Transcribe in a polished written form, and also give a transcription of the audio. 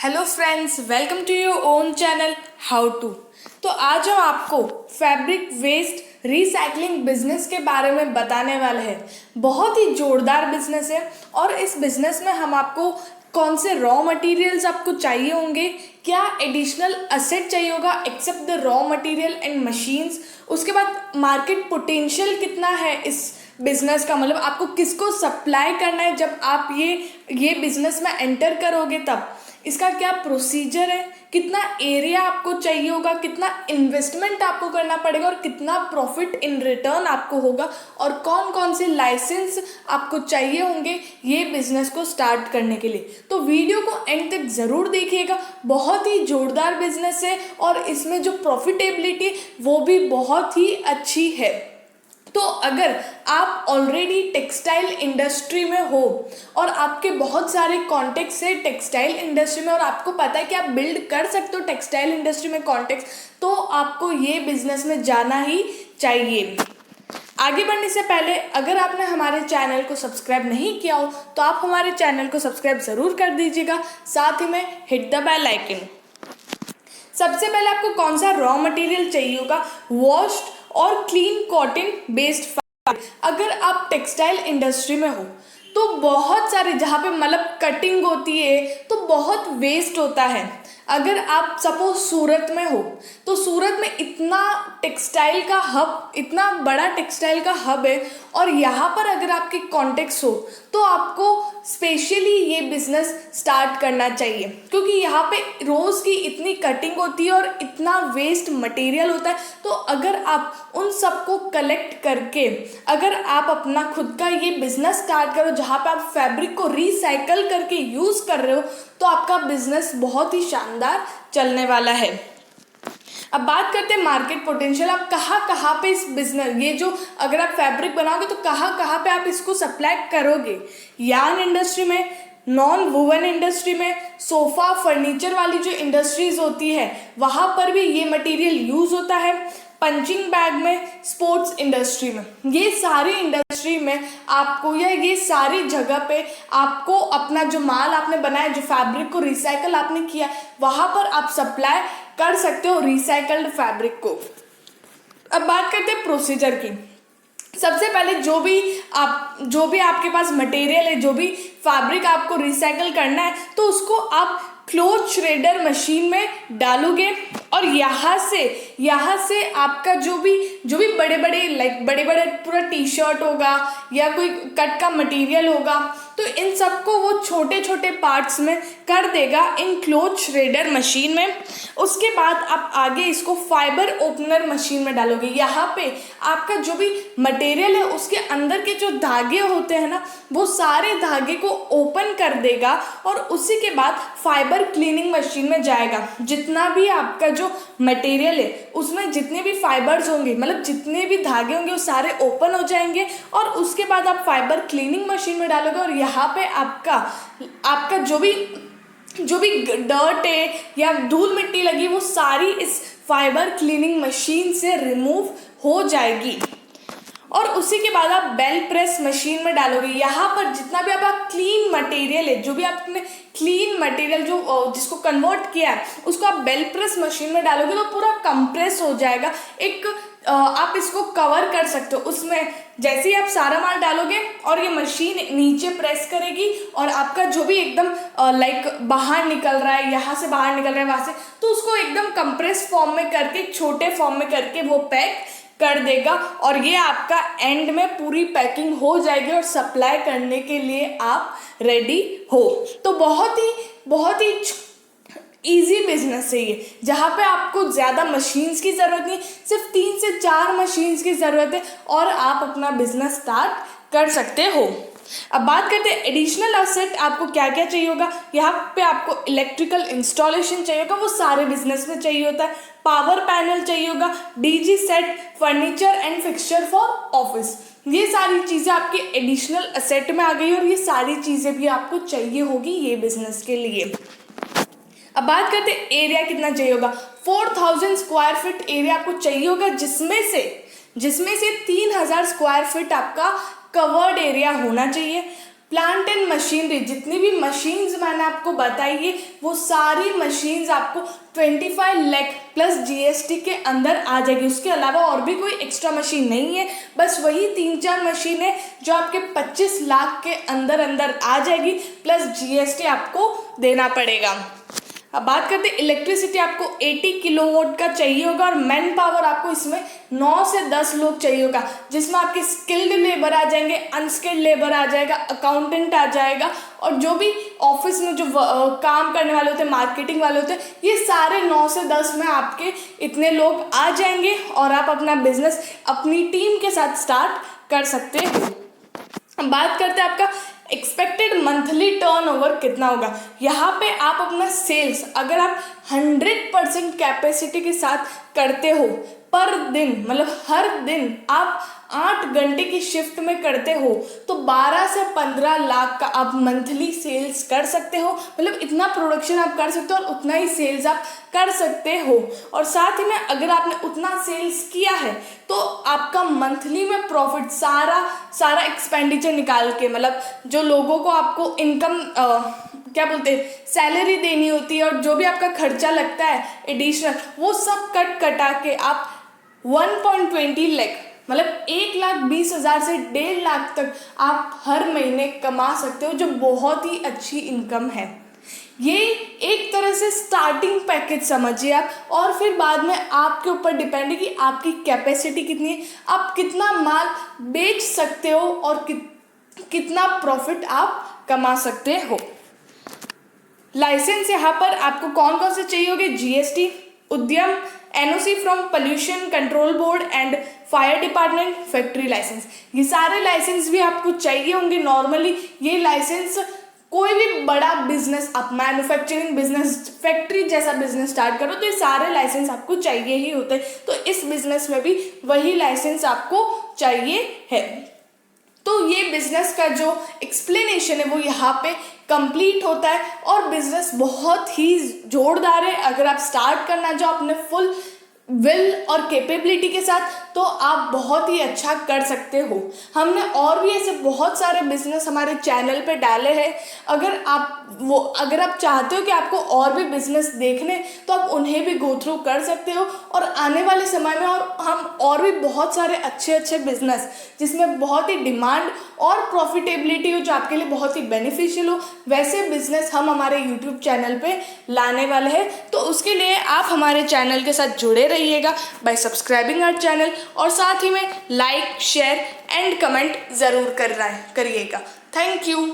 Hello friends, welcome to your own channel how to. तो आज हम आपको फैब्रिक वेस्ट रिसाइकलिंग बिजनेस के बारे में बताने वाले हैं। बहुत ही जोरदार बिजनेस है और इस बिजनेस में हम आपको कौन से रॉ मटेरियल्स आपको चाहिए होंगे, क्या एडिशनल असेट चाहिए होगा except the raw material and machines, उसके बाद मार्केट पोटेंशियल कितना है इस बिजनेस का, मतलब आपको किसको सप्लाई करना है जब आप ये बिजनेस में एंटर करोगे, तब इसका क्या प्रोसीजर है, कितना एरिया आपको चाहिए होगा, कितना इन्वेस्टमेंट आपको करना पड़ेगा और कितना प्रॉफिट इन रिटर्न आपको होगा और कौन कौन से लाइसेंस आपको चाहिए होंगे ये बिजनेस को स्टार्ट करने के लिए। तो वीडियो को एंड तक ज़रूर देखिएगा। बहुत ही जोरदार बिजनेस है और इसमें जो प्रॉफिटेबिलिटी वो भी बहुत ही अच्छी है। तो अगर आप ऑलरेडी टेक्सटाइल इंडस्ट्री में हो और आपके बहुत सारे कॉन्टेक्ट्स है टेक्सटाइल इंडस्ट्री में और आपको पता है कि आप बिल्ड कर सकते हो टेक्सटाइल इंडस्ट्री में कॉन्टेक्ट्स, तो आपको ये बिजनेस में जाना ही चाहिए। आगे बढ़ने से पहले अगर आपने हमारे चैनल को सब्सक्राइब नहीं किया हो तो आप हमारे चैनल को सब्सक्राइब ज़रूर कर दीजिएगा, साथ ही में हिट द बेल आइकन। सबसे पहले आपको कौन सा रॉ मटेरियल चाहिए होगा, वॉश्ड और क्लीन कॉटन बेस्ड फैब्रिक। अगर आप टेक्सटाइल इंडस्ट्री में हो तो बहुत सारे जहाँ पे मतलब कटिंग होती है तो बहुत वेस्ट होता है। अगर आप सपोज सूरत में हो तो सूरत में इतना टेक्सटाइल का हब, इतना बड़ा टेक्सटाइल का हब है और यहाँ पर अगर आपके कॉन्टेक्ट्स हो तो आपको स्पेशली ये बिजनेस स्टार्ट करना चाहिए, क्योंकि यहाँ पे रोज़ की इतनी कटिंग होती है और इतना वेस्ट मटेरियल होता है। तो अगर आप उन सबको कलेक्ट करके अगर आप अपना खुद का ये बिजनेस स्टार्ट करो जहाँ पे आप फैब्रिक को रिसाइकल करके यूज़ कर रहे हो तो आपका बिजनेस बहुत ही शानदार चलने वाला है। अब बात करते हैं मार्केट पोटेंशियल। आप कहाँ पे इस बिजनेस, ये जो अगर आप फैब्रिक बनाओगे तो कहाँ पे आप इसको सप्लाई करोगे। यार्न इंडस्ट्री में, नॉन वुवन इंडस्ट्री में, सोफ़ा फर्नीचर वाली जो इंडस्ट्रीज होती है वहाँ पर भी ये मटेरियल यूज़ होता है। पंचिंग बैग में, स्पोर्ट्स इंडस्ट्री में, ये सारी इंडस्ट्री में आपको या ये सारी जगह पे आपको अपना जो माल आपने बनाया, जो फैब्रिक को रिसाइकल आपने किया, वहाँ पर आप सप्लाई कर सकते हो रिसाइकल्ड फैब्रिक को। अब बात करते हैं प्रोसीजर की। सबसे पहले जो भी आपके पास मटेरियल है, जो भी फैब्रिक आपको रिसाइकल करना है, तो उसको आप क्लॉथ श्रेडर मशीन में डालोगे और यहाँ से आपका जो भी बड़े बड़े पूरा टी शर्ट होगा या कोई कट का मटेरियल होगा, तो इन सबको वो छोटे छोटे पार्ट्स में कर देगा इन क्लॉथ श्रेडर मशीन में। उसके बाद आप आगे इसको फाइबर ओपनर मशीन में डालोगे। यहाँ पे आपका जो भी मटेरियल है उसके अंदर के जो धागे होते हैं ना, वो सारे धागे को ओपन कर देगा और उसी के बाद फाइबर क्लीनिंग मशीन में जाएगा। जितना भी आपका जो मटेरियल है उसमें जितने भी फाइबर्स होंगे, मतलब जितने भी धागे होंगे, वो सारे ओपन हो जाएंगे और उसके बाद आप फाइबर क्लीनिंग मशीन में डालोगे और यहाँ पे आपका जो भी डर्ट है या धूल मिट्टी लगी वो सारी इस फाइबर क्लीनिंग मशीन से रिमूव हो जाएगी। और उसी के बाद आप बेल प्रेस मशीन में डालोगे। यहाँ पर जितना भी आपका क्लीन मटेरियल है, जो भी आपने क्लीन मटेरियल जिसको कन्वर्ट किया है, उसको आप बेल प्रेस मशीन में डालोगे तो पूरा कंप्रेस हो जाएगा। आप इसको कवर कर सकते हो। उसमें जैसे ही आप सारा माल डालोगे और ये मशीन नीचे प्रेस करेगी और आपका जो भी एकदम बाहर निकल रहा है, यहाँ से बाहर निकल रहा है वहाँ से, तो उसको एकदम कंप्रेस फॉर्म में करके, छोटे फॉर्म में करके वो पैक कर देगा और ये आपका एंड में पूरी पैकिंग हो जाएगी और सप्लाई करने के लिए आप रेडी हो। तो बहुत ही ईजी बिजनेस है ये, जहाँ पे आपको ज़्यादा मशीन्स की ज़रूरत नहीं, सिर्फ 3 से 4 मशीन्स की ज़रूरत है और आप अपना बिजनेस स्टार्ट कर सकते हो। अब बात करते हैं एडिशनल असेट आपको क्या क्या चाहिए होगा। यहाँ पे आपको इलेक्ट्रिकल इंस्टॉलेशन चाहिए होगा, वो सारे बिजनेस में चाहिए होता है। पावर पैनल चाहिए होगा, DG set, furniture and fixture for office, ये सारी चीज़ें आपके एडिशनल असेट में आ गई और ये सारी चीज़ें भी आपको चाहिए होगी ये बिजनेस के लिए। अब बात करते हैं एरिया कितना चाहिए होगा। 4000 स्क्वायर फीट एरिया आपको चाहिए होगा, जिसमें से 3000 स्क्वायर फीट आपका कवर्ड एरिया होना चाहिए। प्लांट एंड मशीनरी, जितनी भी मशीन्स मैंने आपको बताई है वो सारी मशीन्स आपको 25 लाख प्लस जीएसटी के अंदर आ जाएगी। उसके अलावा और भी कोई एक्स्ट्रा मशीन नहीं है, बस वही 3-4 मशीन है जो आपके 25 लाख के अंदर अंदर आ जाएगी, प्लस जीएसटी आपको देना पड़ेगा। अब बात करते हैं इलेक्ट्रिसिटी, आपको 80 किलोवाट का चाहिए होगा और मैन पावर आपको इसमें 9 से 10 लोग चाहिए होगा, जिसमें आपके स्किल्ड लेबर आ जाएंगे, अनस्किल्ड लेबर आ जाएगा, अकाउंटेंट आ जाएगा, और जो भी ऑफिस में जो काम करने वाले होते हैं, मार्केटिंग वाले होते हैं, ये सारे 9 से 10 में आपके इतने लोग आ जाएंगे और आप अपना बिजनेस अपनी टीम के साथ स्टार्ट कर सकते हो। बात करते हैं आपका एक्सपेक्टेड मंथली टर्नओवर कितना होगा। यहाँ पे आप अपना सेल्स अगर आप 100% कैपेसिटी के साथ करते हो पर दिन, मतलब हर दिन आप 8 घंटे की शिफ्ट में करते हो, तो 12 से 15 लाख का आप मंथली सेल्स कर सकते हो। मतलब इतना प्रोडक्शन आप कर सकते हो और उतना ही सेल्स आप कर सकते हो। और साथ ही में अगर आपने उतना सेल्स किया है तो आपका मंथली में प्रॉफिट सारा एक्सपेंडिचर निकाल के, मतलब जो लोगों को आपको इनकम क्या बोलते हैं सैलरी देनी होती है और जो भी आपका खर्चा लगता है एडिशनल, वो सब कटा के आप 1.20 लाख, मतलब 1,20,000 से 1.5 लाख तक आप हर महीने कमा सकते हो, जो बहुत ही अच्छी इनकम है। ये एक तरह से स्टार्टिंग पैकेज समझिए आप, और फिर बाद में आपके ऊपर डिपेंड है कि आपकी कैपेसिटी कितनी है, आप कितना माल बेच सकते हो और कितना प्रॉफिट आप कमा सकते हो। लाइसेंस यहाँ पर आपको कौन कौन से चाहिए होंगे, GST, Udyam, NOC from pollution control board and fire department, factory licence, ये सारे लाइसेंस भी आपको चाहिए होंगे। नॉर्मली ये लाइसेंस कोई भी बड़ा बिजनेस, आप मैन्युफैक्चरिंग बिजनेस, फैक्ट्री जैसा बिजनेस स्टार्ट करो तो ये सारे लाइसेंस आपको चाहिए ही होते हैं, तो इस बिजनेस में भी वही लाइसेंस आपको चाहिए है। तो ये बिजनेस का जो एक्सप्लेनेशन है वो यहाँ पे कंप्लीट होता है और बिजनेस बहुत ही जोरदार है। अगर आप स्टार्ट करना चाहो अपने फुल विल और कैपेबिलिटी के साथ तो आप बहुत ही अच्छा कर सकते हो। हमने और भी ऐसे बहुत सारे बिजनेस हमारे चैनल पे डाले हैं, अगर आप चाहते हो कि आपको और भी बिजनेस देखने तो आप उन्हें भी गो थ्रू कर सकते हो। और आने वाले समय में हम और भी बहुत सारे अच्छे बिजनेस जिसमें बहुत ही डिमांड और प्रॉफिटेबिलिटी हो, जो आपके लिए बहुत ही बेनिफिशियल हो, वैसे बिजनेस हम हमारे यूट्यूब चैनल पे लाने वाले हैं। तो उसके लिए आप हमारे चैनल के साथ जुड़े रहिएगा बाय सब्सक्राइबिंग आवर चैनल, और साथ ही में लाइक, शेयर एंड कमेंट ज़रूर करिएगा। Thank you.